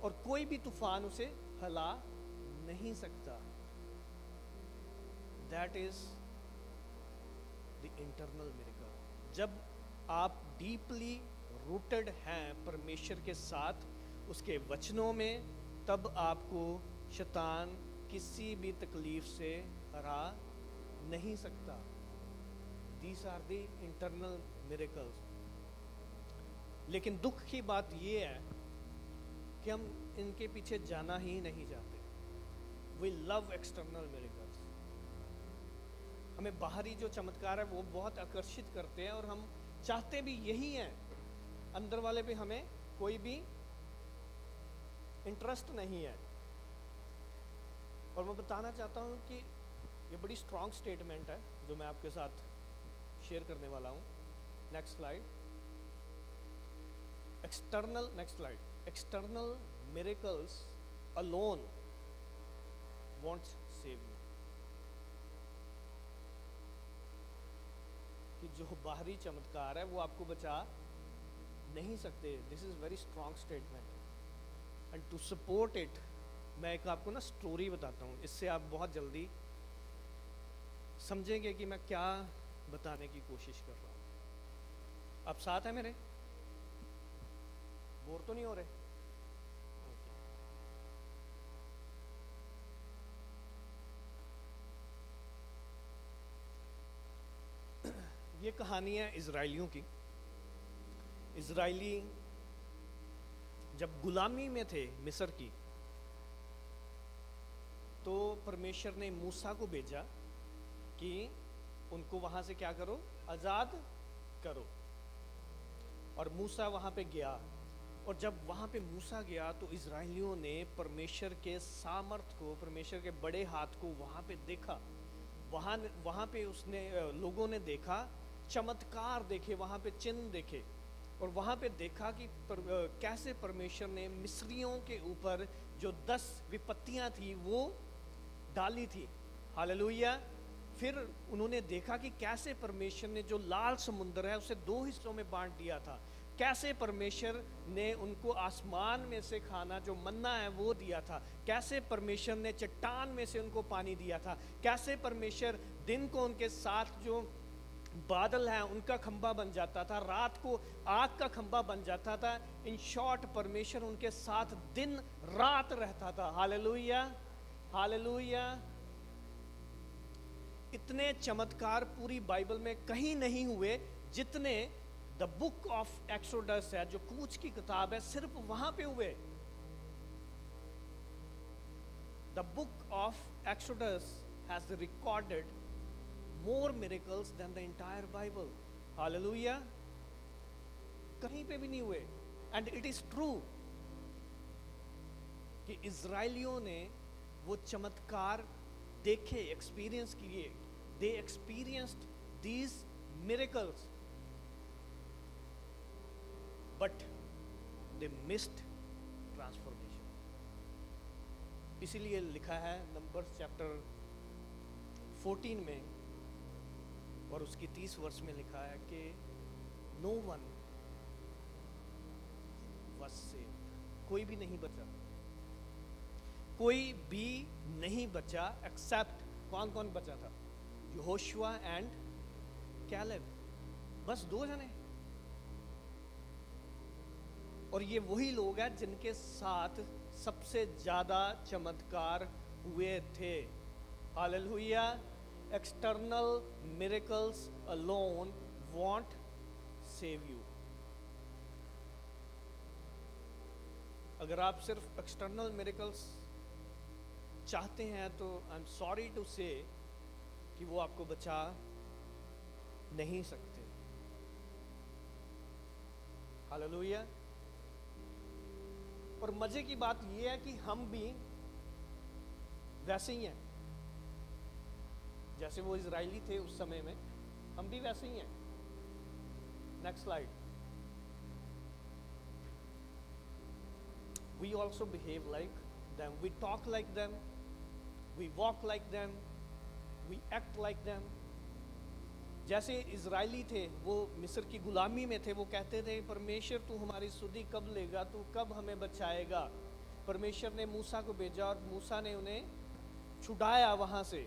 और कोई भी तूफान उसे हिला नहीं सकता। That is the internal miracle. जब आप डीपली रूटेड हैं परमेश्वर के साथ, उसके वचनों में, तब आपको शैतान किसी भी तकलीफ से हरा नहीं सकता। These are the internal miracles। लेकिन दुख की बात ये है कि हम इनके पीछे जाना ही नहीं चाहते। We love external miracles। हमें बाहरी जो चमत्कार है वो बहुत आकर्षित करते हैं और हम चाहते भी यही हैं। अंदर वाले पे हमें कोई भी इंटरेस्ट नहीं है। और मैं बताना चाहता हूँ कि ये बड़ी स्ट्रॉन्ग स्टेटमेंट है जो मैं आपके साथ शेयर करने वाला हूँ। Next slide. Next slide. External miracles alone want save you. कि जो बाहरी चमत्कार है वो आपको बचा नहीं सकते। This is very strong statement. And to support it, मैं एक आपको ना स्टोरी बताता हूँ, इससे आप बहुत जल्दी समझेंगे कि मैं क्या बताने की कोशिश कर रहा हूँ। आप साथ हैं मेरे? बोर तो नहीं हो रहे? ये कहानी है इजराइलियों की। इजराइली जब गुलामी में थे मिस्र की, तो परमेश्वर ने मूसा को भेजा कि उनको वहां से क्या करो, आजाद करो। और मूसा वहां पे गया, और जब वहां पे मूसा गया तो इजराइलियों ने परमेश्वर के सामर्थ को, परमेश्वर के बड़े हाथ को वहां पे देखा। वहां पे उसने लोगों ने देखा, चमत्कार देखे, वहां पे चिन्ह देखे, और वहां पे देखा कि कैसे परमेश्वर ने मिस्रियों के ऊपर जो 10 विपत्तियां थी वो डाली थी। हालेलुया। फिर उन्होंने देखा कि कैसे परमेश्वर ने जो लाल समुद्र है उसे दो हिस्सों में बांट दिया था, कैसे परमेश्वर ने उनको आसमान में से खाना जो मन्ना है वो दिया था, कैसे परमेश्वर ने चट्टान में से उनको पानी दिया था, कैसे परमेश्वर दिन को उनके साथ जो बादल है उनका खंबा बन जाता था, रात को आग का खंबा बन जाता था। इन शॉर्ट परमेश्वर उनके साथ दिन रात रहता था। Hallelujah, hallelujah. इतने चमत्कार पूरी बाइबल में कहीं नहीं हुए जितने द बुक ऑफ एक्सोडस है, जो कूच की किताब है, सिर्फ वहां पे हुए। The book of exodus has recorded more miracles than the entire Bible. Hallelujah. कहीं पे भी नहीं हुए। And it is true कि इजराइलियों ने वो चमत्कार देखे, एक्सपीरियंस किए। They experienced these miracles, but they missed transformation. इसीलिए लिखा है नंबर्स चैप्टर 14 में और उसकी 30 वर्ष में लिखा है कि नो वन वाज सेव्ड, कोई भी नहीं बचा, कोई भी नहीं बचा एक्सेप्ट कौन कौन बचा था? यहोशुआ एंड कैलेब, बस 2 जने। और ये वही लोग हैं जिनके साथ सबसे ज्यादा चमत्कार हुए थे। Hallelujah. External miracles alone won't save you. अगर आप सिर्फ एक्सटर्नल मिरेकल्स चाहते हैं तो आई एम सॉरी टू से कि वो आपको बचा नहीं सकते। हालेलुया। और मजे की बात यह है कि हम भी वैसे ही हैं जैसे वो इजरायली थे उस समय में, हम भी वैसे ही हैं। Next slide. We also behave like them. We talk like them. We walk like them. We act like them. जैसे इजरायली थे, वो मिस्र की गुलामी में थे, वो कहते थे परमेश्वर तू हमारी सुधि कब लेगा, तू कब हमें बचाएगा। परमेश्वर ने मूसा को भेजा और मूसा ने उन्हें छुड़ाया वहां से।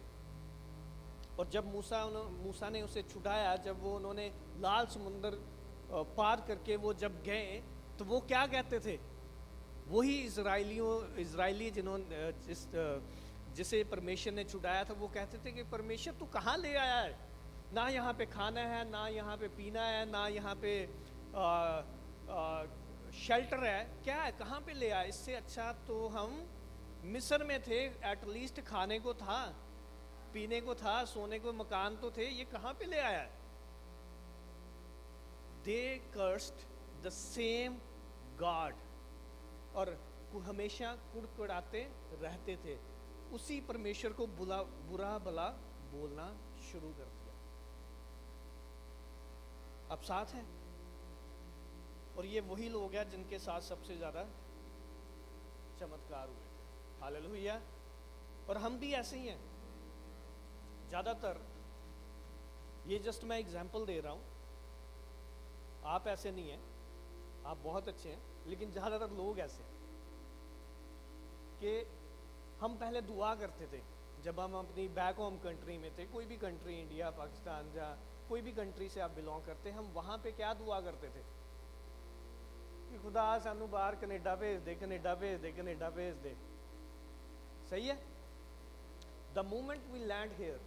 और जब मूसा ने उसे छुड़ाया, जब वो उन्होंने लाल समुंदर पार करके वो जब गए, तो वो क्या कहते थे? वही इजरायली जिन्होंने जिसे परमेश्वर ने छुड़ाया था, वो कहते थे कि परमेश्वर तू कहाँ ले आया है? ना यहाँ पे खाना है, ना यहाँ पे पीना है, ना यहाँ पे शेल्टर है, क्या है, कहाँ पे ले आया? इससे अच्छा तो हम मिस्र में थे, एटलीस्ट खाने को था, पीने को था, सोने को मकान तो थे, ये कहाँ पे ले आया? They cursed the same God, और हमेशा कुड़कुड़ाते रहते थे, उसी परमेश्वर को बुरा भला बोलना शुरू कर दिया। अब साथ है, और ये वही लोग हैं जिनके साथ सबसे ज्यादा चमत्कार हुए थे। हालेलुया। और हम भी ऐसे ही हैं ज्यादातर। ये जस्ट मैं एग्जांपल दे रहा हूं, आप ऐसे नहीं हैं, आप बहुत अच्छे हैं, लेकिन ज्यादातर लोग ऐसे हैं कि हम पहले दुआ करते थे जब हम अपनी बैक होम कंट्री में थे, कोई भी कंट्री, इंडिया, पाकिस्तान, जहाँ कोई भी कंट्री से आप बिलोंग करते, हम वहाँ पे क्या दुआ करते थे कि खुदा सानू बाहर कनेडा भेज दे, कनेडा भेज दे, कनेडा भेज दे। सही है। The moment we land here,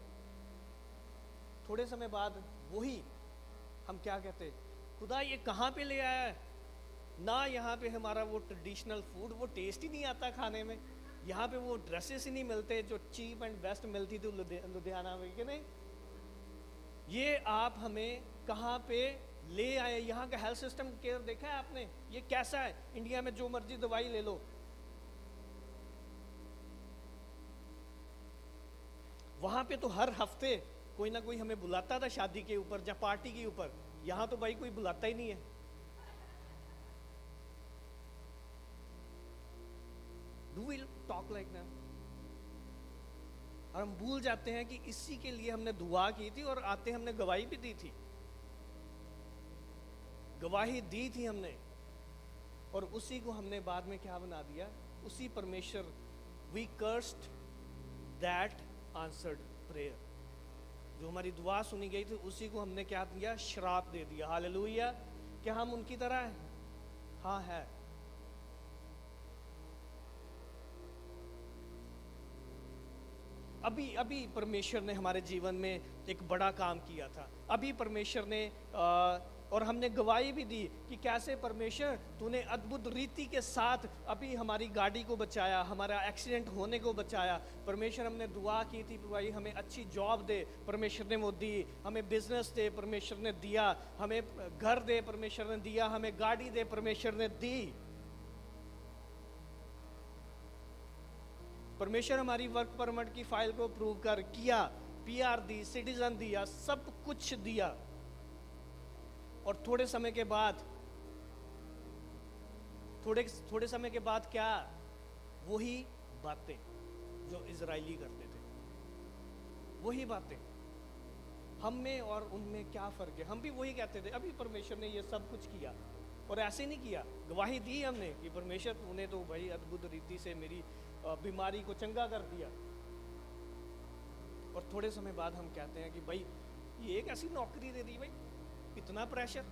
थोड़े समय बाद वही हम क्या कहते, खुदा ये कहाँ पे ले आया है? ना यहाँ पे हमारा वो ट्रेडिशनल फूड, वो टेस्ट ही नहीं आता खाने में, यहाँ पे वो ड्रेसेस ही नहीं मिलते जो चीप एंड बेस्ट मिलती थी लुधियाना में, कि नहीं? ये आप हमें कहाँ पे ले आए? यहाँ का हेल्थ सिस्टम केयर देखा है आपने? ये कैसा है? इंडिया में जो मर्जी दवाई ले लो, वहां पे तो हर हफ्ते कोई ना कोई हमें बुलाता था शादी के ऊपर या पार्टी के ऊपर। यहाँ तो भाई कोई बुलाता ही नहीं है। Do we talk like them? और हम भूल जाते हैं कि इसी के लिए हमने दुआ की थी और आते हमने गवाही भी दी थी, गवाही दी थी हमने, और उसी को हमने बाद में क्या बना दिया, उसी परमेश्वर, we cursed that answered prayer, जो हमारी दुआ सुनी गई थी उसी को हमने क्या दिया, श्राप दे दिया। हालेलुया। क्या हम उनकी तरह हैं? हाँ है। अभी अभी परमेश्वर ने हमारे जीवन में एक बड़ा काम किया था, अभी परमेश्वर ने और हमने गवाही भी दी कि कैसे परमेश्वर तूने अद्भुत रीति के साथ अभी हमारी गाड़ी को बचाया, हमारा एक्सीडेंट होने को बचाया। परमेश्वर, हमने दुआ की थी भाई हमें अच्छी जॉब दे, परमेश्वर ने वो दी, हमें बिजनेस दे, परमेश्वर ने दिया, हमें घर दे, परमेश्वर ने दिया, हमें गाड़ी दे, परमेश्वर ने दी। परमेश्वर हमारी वर्क परमिट की फाइल को अप्रूव कर किया, पीआर दी, सिटीजन दिया, सब कुछ दिया। और थोड़े समय के बाद क्या, वही बातें जो इजरायली करते थे, वही बातें। हम में और उनमें क्या फर्क है? हम भी वही कहते थे, अभी परमेश्वर ने ये सब कुछ किया, और ऐसे नहीं किया। गवाही दी हमने कि परमेश्वर तूने तो भाई अद्भुत रीति से मेरी बीमारी को चंगा कर दिया। और थोड़े समय बाद हम कहते हैं कि भाई ये एक ऐसी नौकरी दे दी, भाई इतना प्रेशर,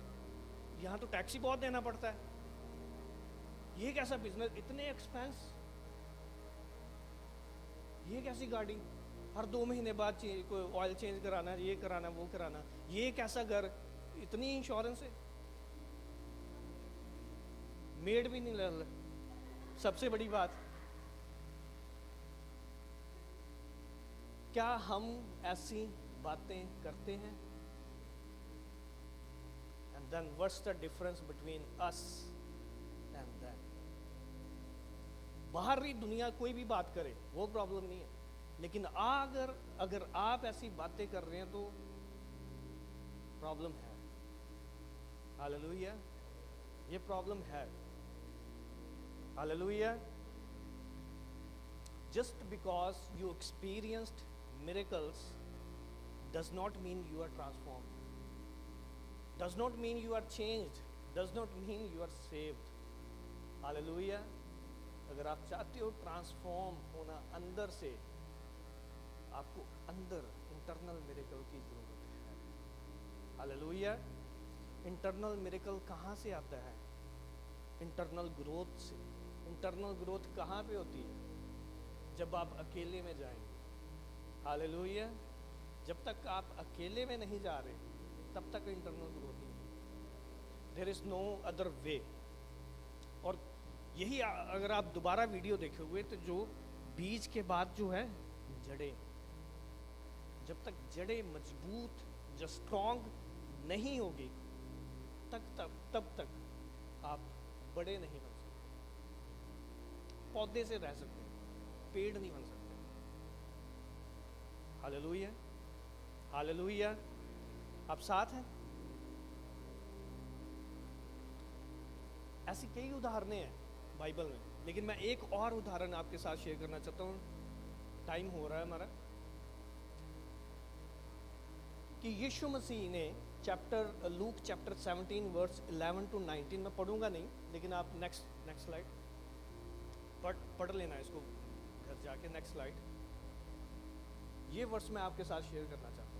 यहाँ तो टैक्सी बहुत देना पड़ता है, ये कैसा बिजनेस, इतने एक्सपेंस, ये कैसी गाड़ी, हर 2 महीने बाद कोई ऑयल चेंज कराना, ये कराना, वो कराना, ये कैसा घर, इतनी इंश्योरेंस है, मेड भी नहीं लग। सबसे बड़ी बात, क्या हम ऐसी बातें करते हैं? And then what's the difference between us and them? बाहरी दुनिया कोई भी बात करे वो प्रॉब्लम नहीं है, लेकिन अगर आप ऐसी बातें कर रहे हैं तो प्रॉब्लम है। हालेलुया, ये प्रॉब्लम है। Hallelujah. Just because you experienced miracles does not mean you are transformed, does not mean you are changed, does not mean you are saved. Hallelujah. अगर आप चाहते हो ट्रांसफॉर्म होना अंदर से, आपको अंदर इंटरनल मिरेकल की जरूरत है। हालेलुया। इंटरनल मिरेकल कहाँ से आता है? इंटरनल ग्रोथ से। इंटरनल ग्रोथ कहाँ पे होती है? जब आप अकेले में जाएंगे। हालेलुया। जब तक आप अकेले में नहीं जा रहे तब तक इंटरनल ग्रोथ नहीं। There is no other way. और यही अगर आप दोबारा वीडियो देखे हुए तो जो बीज के बाद जो है जड़ें, जब तक जड़ें मजबूत, जो स्ट्रॉन्ग नहीं होगी तब तक आप बड़े नहीं बन सकते। पौधे से रह सकते, पेड़ नहीं बन सकते। हालेलुया। हालेलुया। आप साथ हैं? ऐसी कई उदाहरणें हैं बाइबल में, लेकिन मैं एक और उदाहरण आपके साथ शेयर करना चाहता हूँ। टाइम हो रहा है हमारा। कि यीशु मसीह ने लूक चैप्टर 17 वर्स 11 to 19, मैं पढ़ूंगा नहीं, लेकिन आप नेक्स्ट स्लाइड पढ़ लेना इसको घर जाके। Next slide. ये वर्स मैं आपके साथ शेयर करना चाहता हूँ।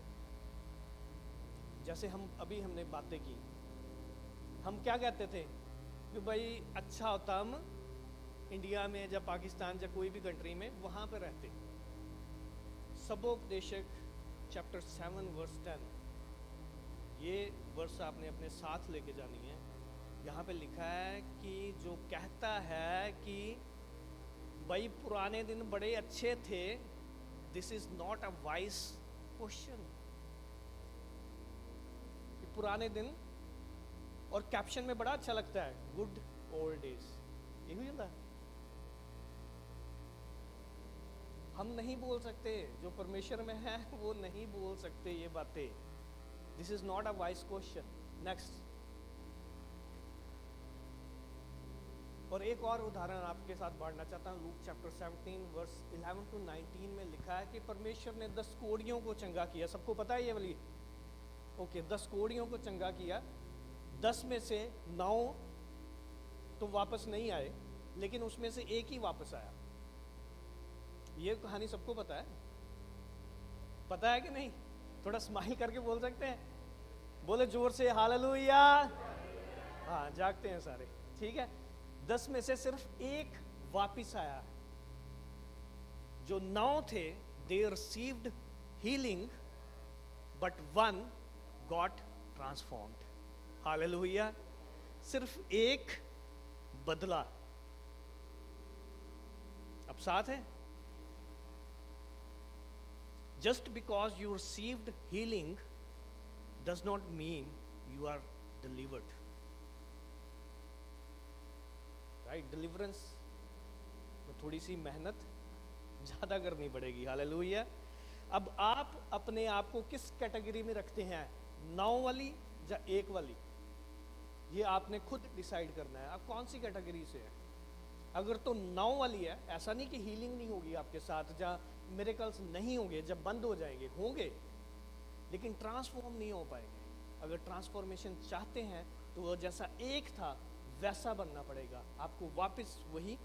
जैसे हमने बातें की, हम क्या कहते थे कि भाई अच्छा होता हम इंडिया में या पाकिस्तान या कोई भी कंट्री में वहाँ पर रहते। सबोपदेशक चैप्टर 7 वर्स 10, ये वर्स आपने अपने साथ लेके जानी है। यहाँ पे लिखा है कि जो कहता है कि भाई पुराने दिन बड़े अच्छे थे, this is not a wise question. पुराने दिन, और कैप्शन में बड़ा अच्छा लगता है, गुड ओल्ड डेज, यही होता है। हम नहीं बोल सकते, जो परमेश्वर में है वो नहीं बोल सकते ये बातें। This is not a wise question. Next. और एक और उदाहरण आपके साथ बांटना चाहता हूँ। लूक चैप्टर 17 वर्स 11 to 19 में लिखा है कि परमेश्वर ने 10 कोढ़ियों को चंगा किया। सबको पता है ये वाली? ओके, 10 कोढ़ियों को चंगा किया। 10 में से 9 तो वापस नहीं आए, लेकिन उसमें से एक ही वापस आया। ये कहानी सबको पता है? पता है कि नहीं? थोड़ा स्माइल करके बोल सकते हैं? बोले जोर से हालेलुया। हाँ, जागते हैं सारे, ठीक है। 10 में से सिर्फ एक वापिस आया। जो 9 थे they received healing, but 1 got transformed. Hallelujah. सिर्फ एक बदला। अब साथ है। Just because you received healing does not mean you are delivered. Right? Deliverance में थोड़ी सी मेहनत ज़्यादा करनी पड़ेगी। हालेलुया। अब आप अपने आप को किस कैटेगरी में रखते हैं? 9 वाली या 1 वाली? ये आपने खुद डिसाइड करना है। आप कौन सी कैटेगरी से हैं? अगर तो 9 वाली है, ऐसा नहीं कि हीलिंग नहीं होगी आपके साथ, जहाँ मिरेकल्स नहीं होंगे, जब बंद हो जाएंगे, होंगे, लेकिन ट्रांसफॉर्म नहीं हो पाएंगे। अगर ट्रांसफॉर्मेशन चाहते हैं तो वो जैसा एक था वैसा बनना पड़ेगा। आपको वापस वही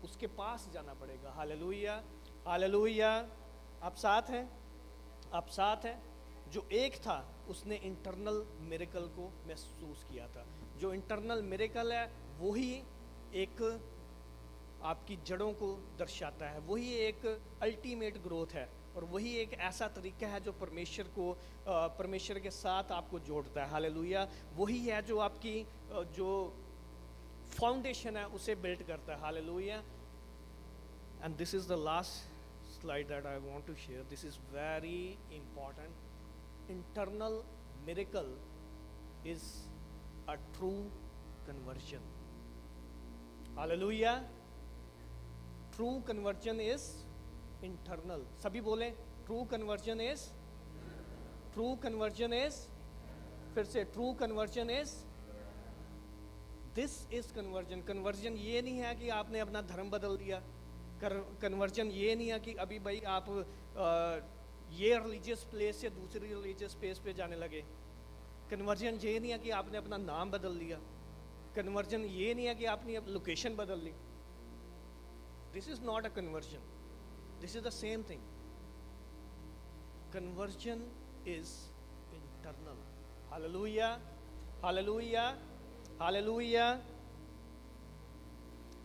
उसके पास जाना पड़ेगा। Hallelujah, hallelujah. आप साथ हैं? आप साथ हैं? जो एक था उसने इंटरनल मिरेकल को महसूस किया था। जो इंटरनल मिरेकल है वही एक आपकी जड़ों को दर्शाता है, वही एक अल्टीमेट ग्रोथ है, और वही एक ऐसा तरीका है जो परमेश्वर को परमेश्वर के साथ आपको जोड़ता है। हालेलुया। वही है जो आपकी जो फाउंडेशन है उसे बिल्ड करता है। Hallelujah. And this is the last slide that I want to share. This is very important. Internal miracle is a true conversion. Hallelujah. True conversion is internal. सभी बोले true conversion is, true conversion is, फिर से true conversion is, this is conversion. Conversion ये नहीं है कि आपने अपना धर्म बदल दिया। कन्वर्जन ये नहीं है कि अभी भाई आप ये रिलीजियस प्लेस से दूसरी रिलीजियस प्लेस पे जाने लगे। कन्वर्जन ये नहीं है कि आपने अपना नाम बदल दिया। कन्वर्जन ये नहीं है कि आपने अब लोकेशन बदल ली। This is not a conversion, this is the same thing. Conversion is internal. Hallelujah, hallelujah, hallelujah.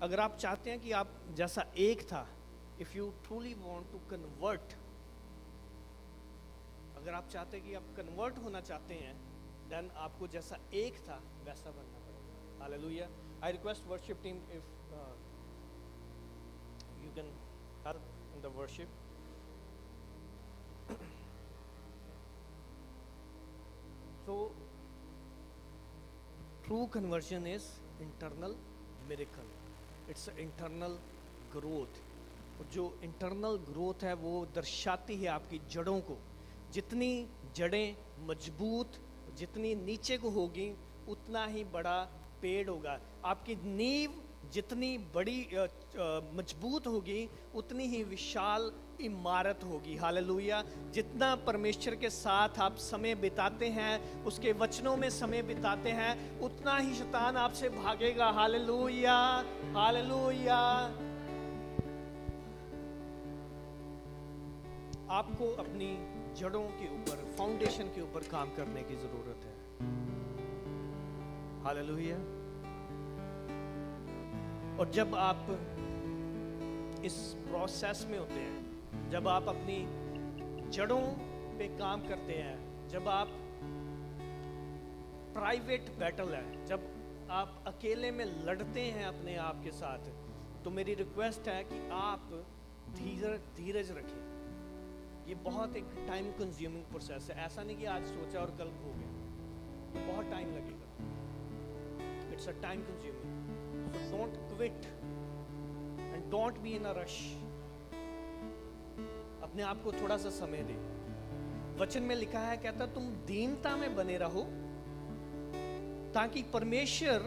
अगर आप चाहते हैं कि आप जैसा एक था, if you truly want to convert, अगर आप चाहते हैं कि आप कन्वर्ट होना चाहते हैं, देन आपको जैसा एक था वैसा बनना पड़ेगा। Hallelujah. I request worship team if you can help in the worship. So true conversion is internal miracle. It's an internal growth. और जो internal growth है वो दर्शाती है आपकी जड़ों को। जितनी जड़ें मजबूत, जितनी नीचे को होगी, उतना ही बड़ा पेड़ होगा। आपकी नींव जितनी बड़ी मजबूत होगी, उतनी ही विशाल इमारत होगी। हालेलुया। जितना परमेश्वर के साथ आप समय बिताते हैं, उसके वचनों में समय बिताते हैं, उतना ही शैतान आपसे भागेगा। Hallelujah, hallelujah. आपको अपनी जड़ों के ऊपर, फाउंडेशन के ऊपर काम करने की जरूरत है। हालेलुया। और जब आप इस प्रोसेस में होते हैं, जब आप अपनी जड़ों पे काम करते हैं, जब आप प्राइवेट बैटल है, जब आप अकेले में लड़ते हैं अपने आप के साथ, तो मेरी रिक्वेस्ट है कि आप धीरज रखें। ये बहुत एक टाइम कंज्यूमिंग प्रोसेस है। ऐसा नहीं कि आज सोचा और कल हो गया, ये बहुत टाइम लगेगा। It's a time consuming. So don't quit and don't be in a rush. अपने आप को थोड़ा सा समय दे। वचन में लिखा है, कहता तुम दीनता में बने रहो ताकि परमेश्वर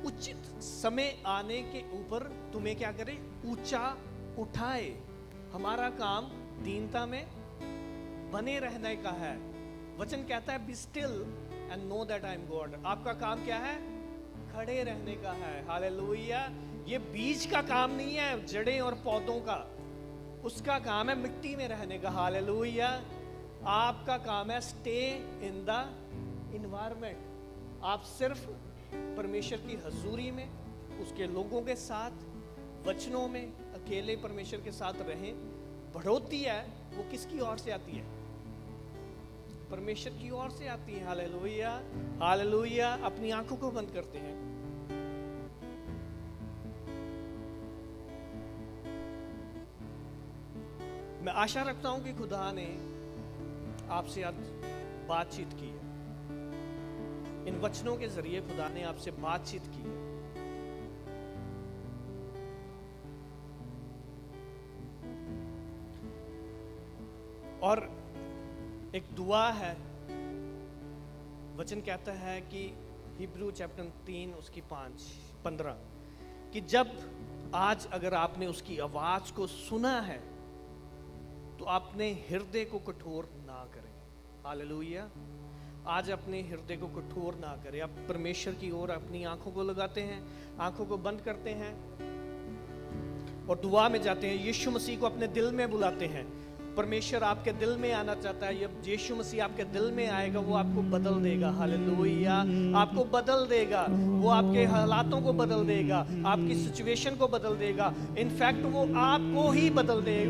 उचित समय आने के ऊपर तुम्हें क्या करे, ऊंचा उठाए। हमारा काम दीनता में बने रहने का है। वचन कहता है be still and know that I am God. आपका काम क्या है, खड़े रहने का है। हालेलुया। ये बीज का काम नहीं है, जड़ें और पौधों का, उसका काम है मिट्टी में रहने का। हालेलुया। आपका काम है स्टे इन द इन्वायरमेंट। आप सिर्फ परमेश्वर की हजूरी में, उसके लोगों के साथ, वचनों में, अकेले परमेश्वर के साथ रहें। बढ़ोतरी है वो किसकी ओर से आती है, परमेश्वर की ओर से आती है। Hallelujah, hallelujah. अपनी आंखों को बंद करते हैं। मैं आशा रखता हूं कि खुदा ने आपसे आज बातचीत की है। इन वचनों के जरिए खुदा ने आपसे बातचीत की है। और एक दुआ है। वचन कहता है कि हिब्रू चैप्टर 3 उसकी 5-15 कि जब आज अगर आपने उसकी आवाज को सुना है तो अपने हृदय को कठोर ना करें। हालेलुया। आज अपने हृदय को कठोर ना करें। आप परमेश्वर की ओर अपनी आंखों को लगाते हैं, आंखों को बंद करते हैं और दुआ में जाते हैं। यीशु मसीह को अपने दिल में बुलाते हैं। परमेश्वर आपके दिल में आना चाहता है। जब यीशु मसीह आपके दिल में आएगा वो आपको बदल देगा। हालेलुया। आपको बदल देगा, वो आपके हालातों को बदल देगा, आपकी सिचुएशन को बदल देगा। इनफैक्ट वो आपको ही बदल देगा।